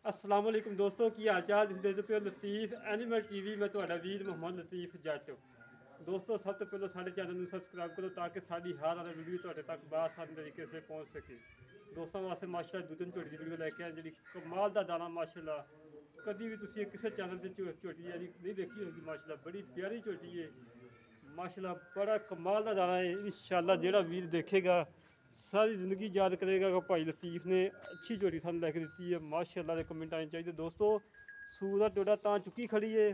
अस्सलाम वालेकुम दोस्तों की हाल चाल तुसीं देखदे पिओ लतीफ एनिमल टीवी मैं तुहाडा वीर मोहम्मद लतीफ जट। दोस्तों सब तो पहले साढ़े चैनल में सबसक्राइब करो ताकि साड़ी हर आने वीडियो तुहाडे तक बआसान तरीके से पहुँच सके। दोस्तों वास्ते माशाल्लाह दो दिन झोटी की वीडियो लैके आए जी कमाल का दाना माशाल्लाह कभी भी तुसीं किसी चैनल पर झोटी यानी नहीं देखी होगी। माशाल्लाह बड़ी प्यारी झोटी है माशाल्लाह बड़ा कमाल का दाना है। इंशाल्लाह जेड़ा वीर देखेगा सारी ज़िंदगी याद करेगा कि भाई लतीफ़ ने अच्छी झोटी थानू लैके दी है। माशाल्लाह के कमेंट आने चाहिए दोस्तों। सूर का टोडा तां चुकी खड़ी है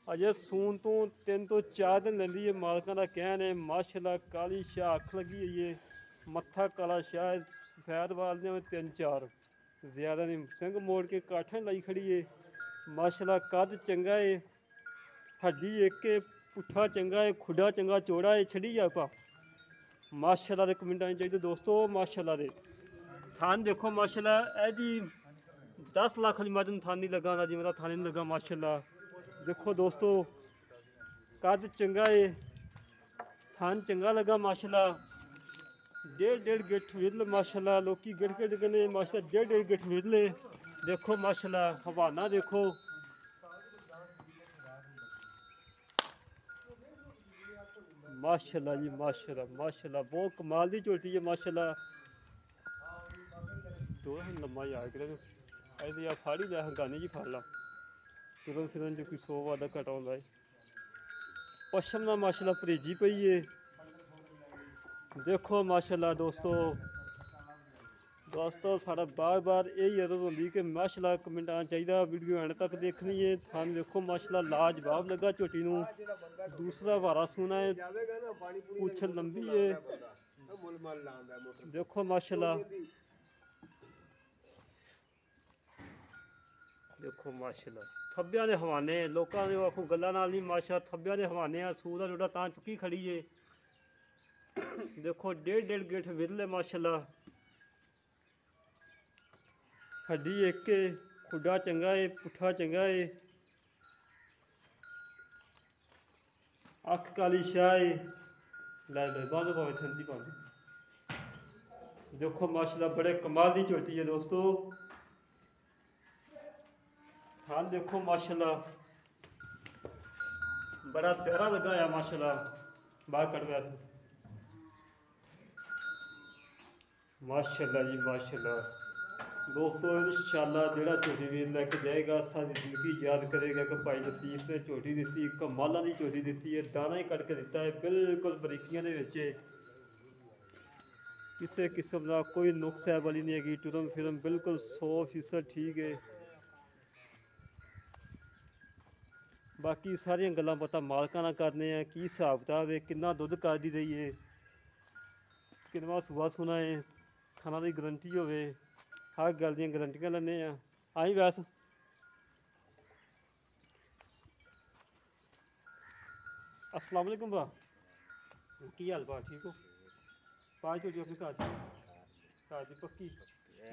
अजे सून तो 3 तो 4 दिन लैंदी है। मालकां दा कहन है माशाल्लाह काली शाह अख लगी हुई है मत्था काला शाह सफैद वाल ने 3-4 ज़्यादा नहीं सिंग मोड़ के काठा लाई खड़ी है। माशाल्लाह कद चंगा है हड्डी एक के पुट्ठा चंगा है खुडा चंगा चौड़ा है छड़ी आपा माशाल्लाह के कमेंट आने चाहिए दोस्तों। माशाल्लाह दे थान देखो माशाल्लाह ए जी 10 लाख वाली मदन थान नहीं लगा ना जिमें थाने नहीं लगा। माशाल्लाह देखो दोस्तों कद चंगा है थान चंगा लगा माशाल्लाह 1.5 गिठ विदल माशाल्लाह लोग गिठ गिठ कने माशाल्लाह 1.5 गिठ विदले देखो माशाल्लाह हवाना देखो माशाल्लाह जी माशाल्लाह माशाल्लाह बहुत कमाल की झोटी है माशाल्लाह। दो लम्मा याद करे ऐसे यार फाड़ी लै हंगानी जी फाड़ ला तुरंत फिर जो कोई 100 वादा घटा होंदा है। पशम ना माशाल्लाह भरेजी पई है देखो माशाल्लाह दोस्तों साढ़ा बार बार यही अर्ज होंगी कि माशाल्लाह कमेंट आना चाहिए वीडियो एंड तक देखनी है। थान देखो माशाल्लाह लाजवाब लगा झोटी नूं दूसरा वारा सुना है पूछ लंबी है देखो माशाल्लाह देखो माशाल्लाह थब्बिया ने हवाने लोगों ने आखो गल्लां नाल नहीं माशाल्लाह थब्बिया ने हवाने सूर का जोड़ा तां चुकी खड़ी है देखो 1.5 गिठ विरले माशाल्लाह हड्डी एक के खुडा चंगा है पुट्ठा चंगा है अख काली शाह है लै बंद पावे ठंडी पावे देखो माशाल्लाह बड़े कमाल की झोटी है दोस्तों। थान देखो माशाल्लाह बड़ा प्यारा लगा है माशाल्लाह बाहर कटवा माशाल्लाह जी माशाल्लाह दोस्तों इंशाल्लाह जेड़ा झोटी वीर लैके जाएगा सारी जिंदगी याद करेगा कि भाई लतीफ ने झोटी दी कमाल की झोटी दी है दाना ही कट के दिता है बिल्कुल बरीकियां किसी किस्म का कोई नुक्स है वाली नहीं हैगी टुरम फिरम बिल्कुल 100% ठीक है। बाकी सारिया गल्लां पता मालकां नाल करने हैं की हिसाब किताब है कितना दुध कर दी रही है किनवा सुबह सुना है खाना की गारंटी होवे हर गल दी गारंटियां लैने आई वैस अस्सलाम वालेकुम भा की हाल भा ठीक हो पाँच झोटी अपने घर की पक्की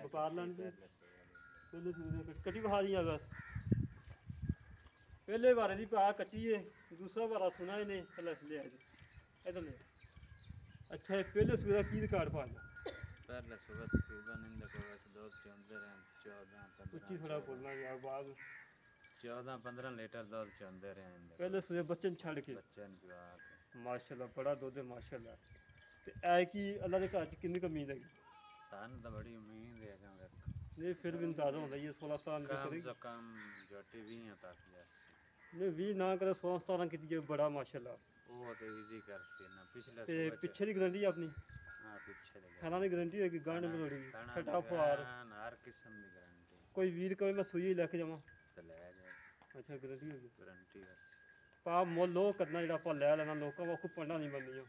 बकार लैंदे पहले कट्टी बहा दी वैस पहले बारे की भा कट्टी है दूसरा बारा सुना इन्हें पहले लिया इधर ले अच्छा पहले सूरा की रिकॉर्ड पा लिया पहले सुबह तकरीबन इन देखो वैसे दूध चौंदे रहे 14 उच्ची थोड़ा बोलना यार बाद 14-15 लीटर दूध चौंदे रहे इन पहले सुबह बच्चन छड़ के बच्चन पिवा के माशाल्लाह बड़ा दूध है माशाल्लाह ते ऐ कि अल्लाह के घर च कितनी कमी लगी सान तो बड़ी उम्मीद है क्योंकि नहीं फिर भी अंदाजा होता है 16 साल कम से कम जोटी 20 तक जैसे नहीं 20 ना करे 16-17 की बड़ा माशाल्लाह वो तो इजी कर सी ना पिछले ते पीछे की गारंटी अपनी हां पीछे लगे खाना की गारंटी है कि गांड में थोड़ी छटा फुआर हर किस्म की गारंटी कोई वीर कहे मैं सुई लेके जावां तो ले जाए अच्छा गारंटी होगी गारंटी बस पा मोल लो करना जेड़ा पा ले लेना लोकां को पंडा नहीं बननी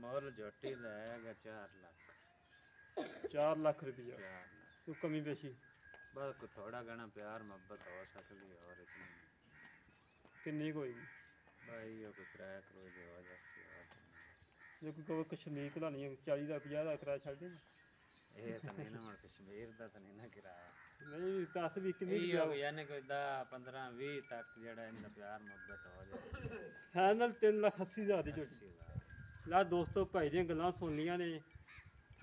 मोल जोटी लेगा 4 लाख 4 लाख रुपया 4 लाख तू कमी बेशी बस को थोड़ा घना प्यार मोहब्बत हो सकती है और इतनी किन्नी कोई भाई ये कोई किराया करो जो हो जाती है जो कोई कहो कश्मीर घलानी है 40 का 50 का किराया छड़ देना ये तो नहीं ना मन कश्मीर दा तो नहीं ना किराया नहीं दस भी किन्नी ये यानी कोई 10-15-20 तक जेड़ा इनका प्यार मोहब्बत हो जाती है फाइनल 3,80,000 की झोटी ला दोस्तों भाई दी गल्लां सुन लिया ने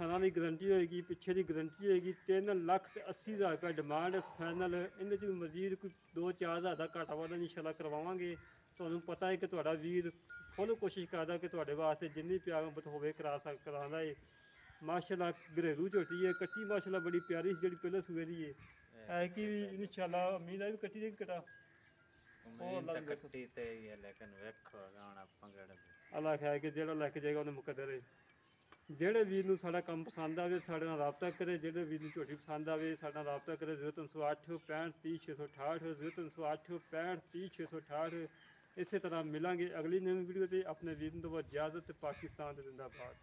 ਥਾਣਾ ਦੀ ਗਰੰਟੀ ਹੋਏਗੀ, ਪਿੱਛੇ ਦੀ ਗਰੰਟੀ ਹੋਏਗੀ। 3,80,000 ਰੁਪਏ ਡਿਮਾਂਡ ਫਾਈਨਲ। ਇਹਦੇ 'ਚ ਮਜ਼ੀਦ ਕੋਈ 2-4 ਹਜ਼ਾਰ ਦਾ ਘਾਟਾ ਵਾਧਾ ਇਨਸ਼ਾਅੱਲਾ ਕਰਵਾਵਾਂਗੇ। ਤੁਹਾਨੂੰ ਪਤਾ ਹੈ ਕਿ ਤੁਹਾਡਾ ਵੀਰ ਫੁੱਲ ਕੋਸ਼ਿਸ਼ ਕਰਦਾ ਕਿ ਤੁਹਾਡੇ ਵਾਸਤੇ ਜਿੰਨੀ ਪਿਆਰ ਮੁਹੱਬਤ ਹੋਵੇ ਕਰਾਉਂਦਾ ਏ। ਮਾਸ਼ਾਅੱਲਾ ਘਰੇਲੂ ਝੋਟੀ ਹੈ, ਕੱਟੀ ਮਾਸ਼ਾਅੱਲਾ ਬੜੀ ਪਿਆਰੀ ਸੀ ਜਿਹੜੀ ਪਹਿਲੇ ਸੂਏ ਦੀ ਹੈ। ਹੈ ਕਿ ਇਨਸ਼ਾਅੱਲਾ ਉਮੀਦ ਹੈ ਵੀ ਕੱਟੀ ਦੇ ਕਟਾ ਉਮੀਦ ਤਾਂ ਕੱਟੀ ਤੇ ਹੀ ਹੈ, ਲੇਕਿਨ ਵੇਖੋ ਹੁਣ ਆਪਾਂ ਕਿਹੜਾ ਅੱਲਾ ਖੈਰ ਕਿ ਜਿਹੜਾ ਲੈ ਕੇ ਜਾਏਗਾ ਉਹਨੇ ਮੁਕੱਦਰ ਹੈ। ਜਿਹੜੇ ਵੀਰ ਨੂੰ ਸਾਡਾ ਕੰਮ ਪਸੰਦ ਆਵੇ ਸਾਡੇ ਨਾਲ ਰਾਬਤਾ ਕਰੇ। ਜਿਹੜੇ ਵੀਰ ਨੂੰ ਝੋਟੀ ਪਸੰਦ ਆਵੇ ਸਾਡੇ ਨਾਲ ਰਾਬਤਾ ਕਰੇ। 0308 65 30 668 0308 65 30 668। ਇਸੇ ਤਰ੍ਹਾਂ ਮਿਲਾਂਗੇ ਅਗਲੀ ਨਵੀਂ ਵੀਡੀਓ 'ਤੇ। ਆਪਣੇ ਵੀਰ ਨੂੰ ਤੋਂ ਇਜਾਜ਼ਤ। ਪਾਕਿਸਤਾਨ ਦੇ ਜ਼ਿੰਦਾਬਾਦ।